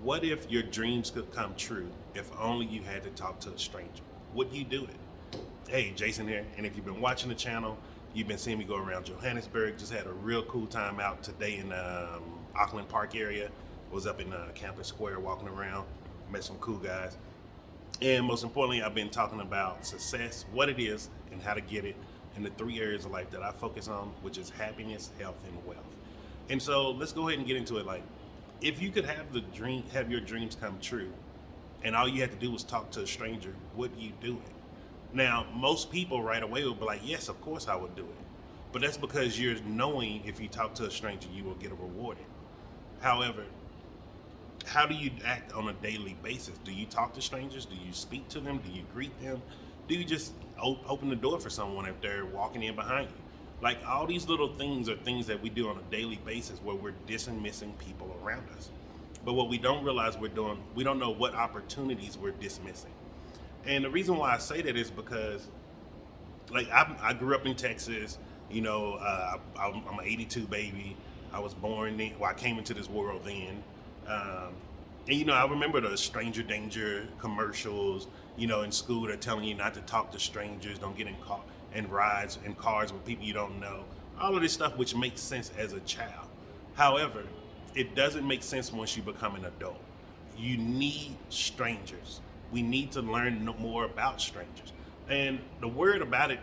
What if your dreams could come true if only you had to talk to a stranger? Would you do it? Hey, Jason here, and if you've been watching the channel, you've been seeing me go around Johannesburg. Just had a real cool time out today in Auckland Park area. Was up in Campus Square walking around, met some cool guys. And most importantly, I've been talking about success, what it is, and how to get it, in the three areas of life that I focus on, which is happiness, health, and wealth. And so let's go ahead and get into it. Like, if you could have your dreams come true, and all you had to do was talk to a stranger, would you do it? Now, most people right away will be like, yes, of course I would do it. But that's because you're knowing if you talk to a stranger, you will get rewarded. However, how do you act on a daily basis? Do you talk to strangers? Do you speak to them? Do you greet them? Do you just open the door for someone if they're walking in behind you? Like, all these little things are things that we do on a daily basis where we're dismissing people around us. But what we don't realize we're doing, we don't know what opportunities we're dismissing. And the reason why I say that is because, like, I grew up in Texas. I'm an '82 baby. I was born then. Well, I came into this world then. And I remember the stranger danger commercials. In school, they're telling you not to talk to strangers, don't get in rides in cars with people you don't know. All of this stuff, which makes sense as a child. However, it doesn't make sense once you become an adult. You need strangers. We need to learn more about strangers. And the word about it,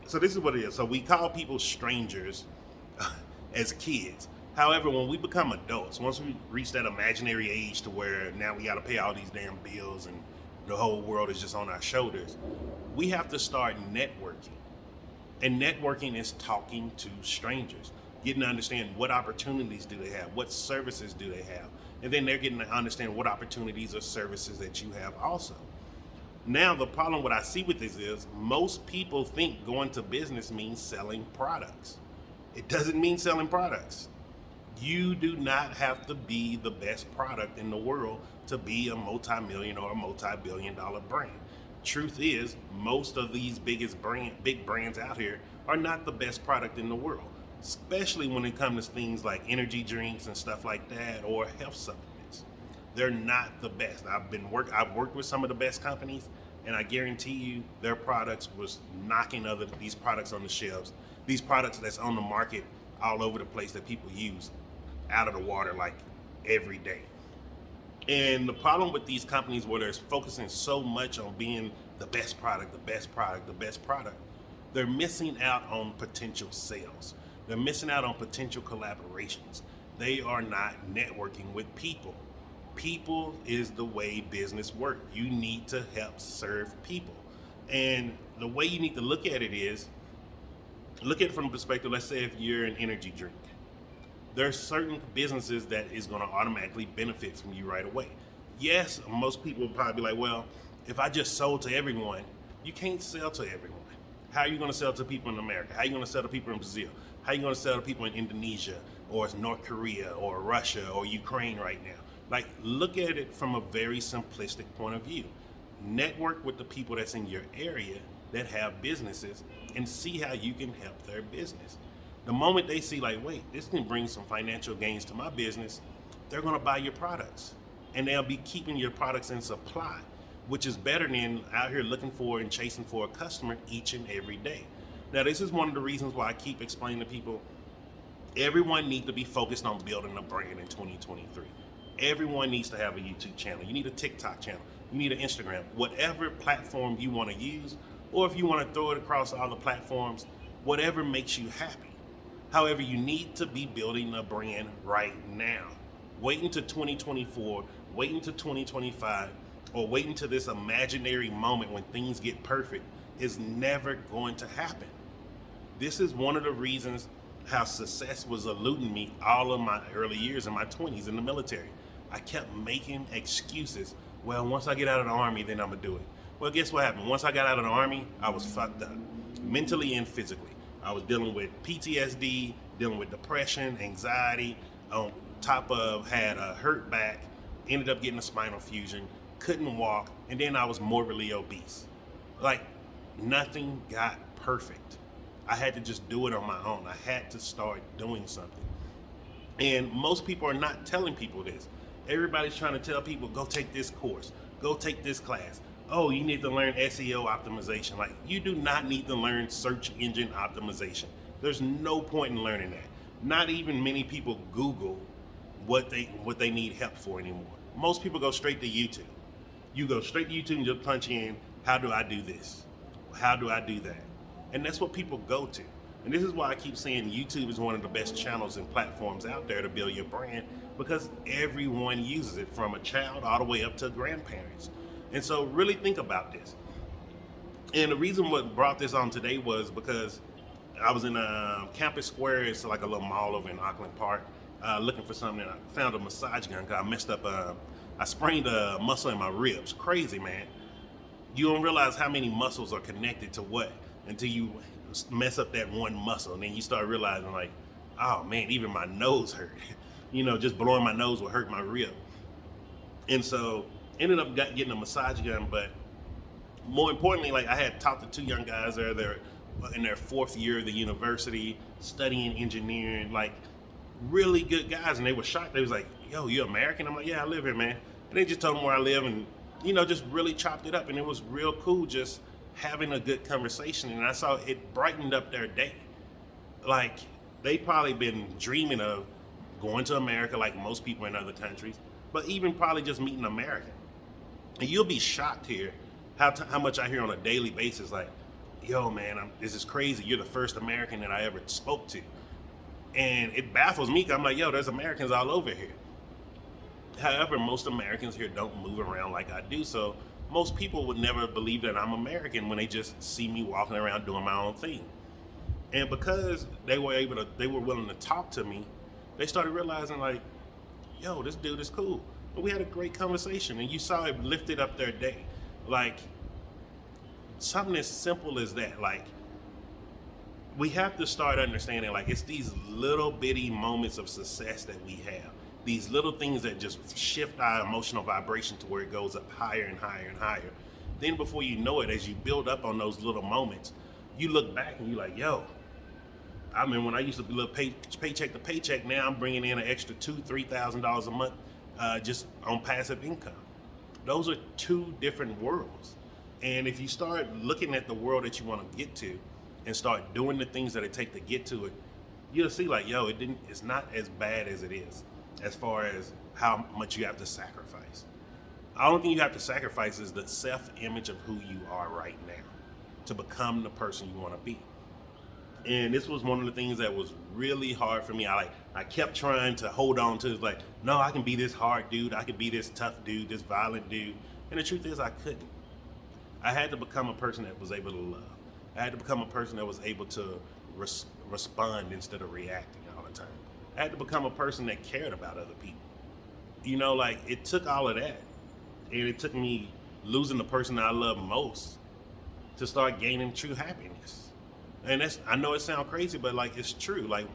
so this is what it is. So we call people strangers as kids. However, when we become adults, once we reach that imaginary age to where now we got to pay all these damn bills and the whole world is just on our shoulders, we have to start networking. And networking is talking to strangers, getting to understand what opportunities do they have, what services do they have, and then they're getting to understand what opportunities or services that you have also. Now, the problem what I see with this is most people think going to business means selling products. It doesn't mean selling products. You do not have to be the best product in the world to be a multi-million or a multi-billion-dollar brand. Truth is, most of these big brands out here are not the best product in the world, especially when it comes to things like energy drinks and stuff like that, or health supplements. They're not the best. I've worked with some of the best companies, and I guarantee you their products was knocking these products on the shelves. These products that's on the market all over the place that people use out of the water like every day. And the problem with these companies where they're focusing so much on being the best product, they're missing out on potential sales. They're missing out on potential collaborations. They are not networking with people. People is the way business works. You need to help serve people. And the way you need to look at it is, look at it from the perspective, let's say if you're an energy drink. There's certain businesses that is going to automatically benefit from you right away. Yes, most people will probably be like, well, if I just sold to everyone, you can't sell to everyone. How are you going to sell to people in America? How are you going to sell to people in Brazil? How are you going to sell to people in Indonesia or North Korea or Russia or Ukraine right now? Like, look at it from a very simplistic point of view. Network with the people that's in your area that have businesses and see how you can help their business. The moment they see, like, wait, this can bring some financial gains to my business, they're going to buy your products. And they'll be keeping your products in supply, which is better than out here looking for and chasing for a customer each and every day. Now, this is one of the reasons why I keep explaining to people, everyone needs to be focused on building a brand in 2023. Everyone needs to have a YouTube channel. You need a TikTok channel. You need an Instagram. Whatever platform you want to use, or if you want to throw it across all the platforms, whatever makes you happy. However, you need to be building a brand right now. Wait until 2024, wait until 2025, or wait until this imaginary moment when things get perfect is never going to happen. This is one of the reasons how success was eluding me all of my early years in my 20s in the military. I kept making excuses. Well, once I get out of the Army, then I'm going to do it. Well, guess what happened? Once I got out of the Army, I was fucked up, mentally and physically. I was dealing with PTSD, dealing with depression, anxiety, on top of had a hurt back, ended up getting a spinal fusion, couldn't walk, and then I was morbidly obese. Like, nothing got perfect. I had to just do it on my own. I had to start doing something. And most people are not telling people this. Everybody's trying to tell people, go take this course, go take this class. Oh, you need to learn SEO optimization. Like, you do not need to learn search engine optimization. There's no point in learning that. Not even many people Google what they need help for anymore. Most people go straight to YouTube. You go straight to YouTube and just punch in, how do I do this? How do I do that? And that's what people go to. And this is why I keep saying YouTube is one of the best channels and platforms out there to build your brand, because everyone uses it, from a child all the way up to grandparents. And so really think about this. And the reason what brought this on today was because I was in Campus Square. It's like a little mall over in Auckland Park, looking for something. And I found a massage gun because I messed up. I sprained a muscle in my ribs. Crazy, man. You don't realize how many muscles are connected to what until you mess up that one muscle. And then you start realizing, like, oh man, even my nose hurt. Just blowing my nose will hurt my rib. And so ended up getting a massage gun. But more importantly, like, I had talked to two young guys there. They're in their 4th year of the university, studying engineering, like really good guys. And they were shocked. They was like, yo, you American? I'm like, yeah, I live here, man. And they just told them where I live, and just really chopped it up. And it was real cool just having a good conversation. And I saw it brightened up their day. Like, they probably been dreaming of going to America like most people in other countries, but even probably just meeting an American. And you'll be shocked here how much I hear on a daily basis, like, yo, man, this is crazy. You're the first American that I ever spoke to. And it baffles me, because I'm like, yo, there's Americans all over here. However, most Americans here don't move around like I do. So most people would never believe that I'm American when they just see me walking around doing my own thing. And because they were willing to talk to me, they started realizing, like, yo, this dude is cool. And we had a great conversation, and you saw it lifted up their day. Like, something as simple as that. Like, we have to start understanding, like, it's these little bitty moments of success that we have. These little things that just shift our emotional vibration to where it goes up higher and higher and higher. Then before you know it, as you build up on those little moments, you look back and you're like, yo, I remember when I used to live paycheck to paycheck. Now I'm bringing in an extra $2,000-$3,000 a month just on passive income. Those are two different worlds. And if you start looking at the world that you want to get to and start doing the things that it takes to get to it, you'll see, like, yo, it's not as bad as it is, as far as how much you have to sacrifice. The only thing you have to sacrifice is the self-image of who you are right now to become the person you want to be. And this was one of the things that was really hard for me. I kept trying to hold on to it. Like, no, I can be this hard dude. I can be this tough dude, this violent dude. And the truth is, I couldn't. I had to become a person that was able to love. I had to become a person that was able to respond instead of reacting all the time. I had to become a person that cared about other people. Like, it took all of that. And it took me losing the person that I love most to start gaining true happiness. And I know it sounds crazy, but, like, it's true. Like,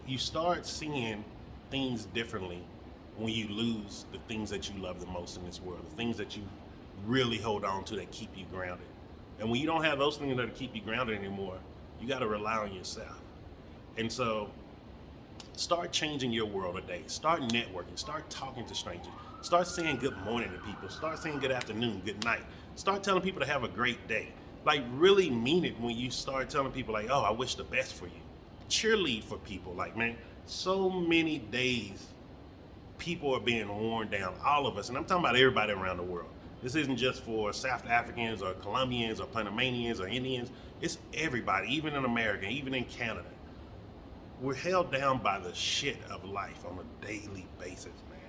you start seeing things differently when you lose the things that you love the most in this world, the things that you really hold on to that keep you grounded. And when you don't have those things that keep you grounded anymore, you got to rely on yourself. And so start changing your world today. Start networking. Start talking to strangers. Start saying good morning to people. Start saying good afternoon, good night. Start telling people to have a great day. Like, really mean it when you start telling people, like, oh, I wish the best for you. Cheerlead for people. Like, man, so many days people are being worn down, all of us. And I'm talking about everybody around the world. This isn't just for South Africans or Colombians or Panamanians or Indians. It's everybody, even in America, even in Canada. We're held down by the shit of life on a daily basis, man.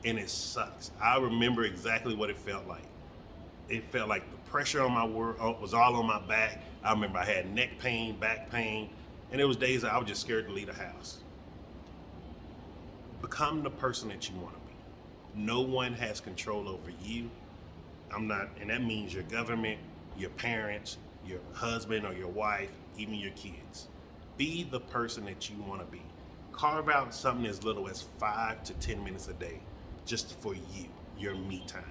And it sucks. I remember exactly what it felt like. It felt like the pressure on my world was all on my back. I remember I had neck pain, back pain, and there was days that I was just scared to leave the house. Become the person that you want to be. No one has control over you. And that means your government, your parents, your husband or your wife, even your kids. Be the person that you want to be. Carve out something as little as 5 to 10 minutes a day just for you, your me time.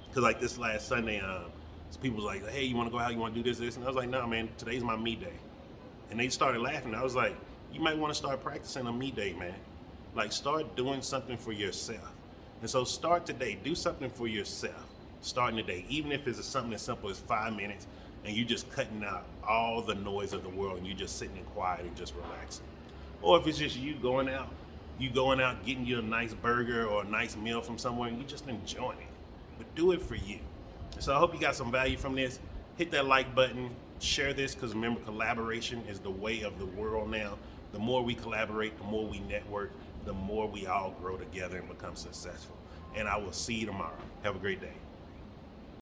Because, like, this last Sunday, people was like, hey, you want to go out? You want to do this? And I was like, no, man, today's my me day. And they started laughing. I was like, you might want to start practicing a me day, man. Like, start doing something for yourself. And so start today. Do something for yourself. Starting today, even if it's something as simple as 5 minutes, and you just cutting out all the noise of the world, and you just sitting in quiet and just relaxing. Or if it's just you going out getting you a nice burger or a nice meal from somewhere, and you just enjoying it. But do it for you. So I hope you got some value from this. Hit that like button, share this, because remember, collaboration is the way of the world now. The more we collaborate, the more we network, the more we all grow together and become successful. And I will see you tomorrow. Have a great day.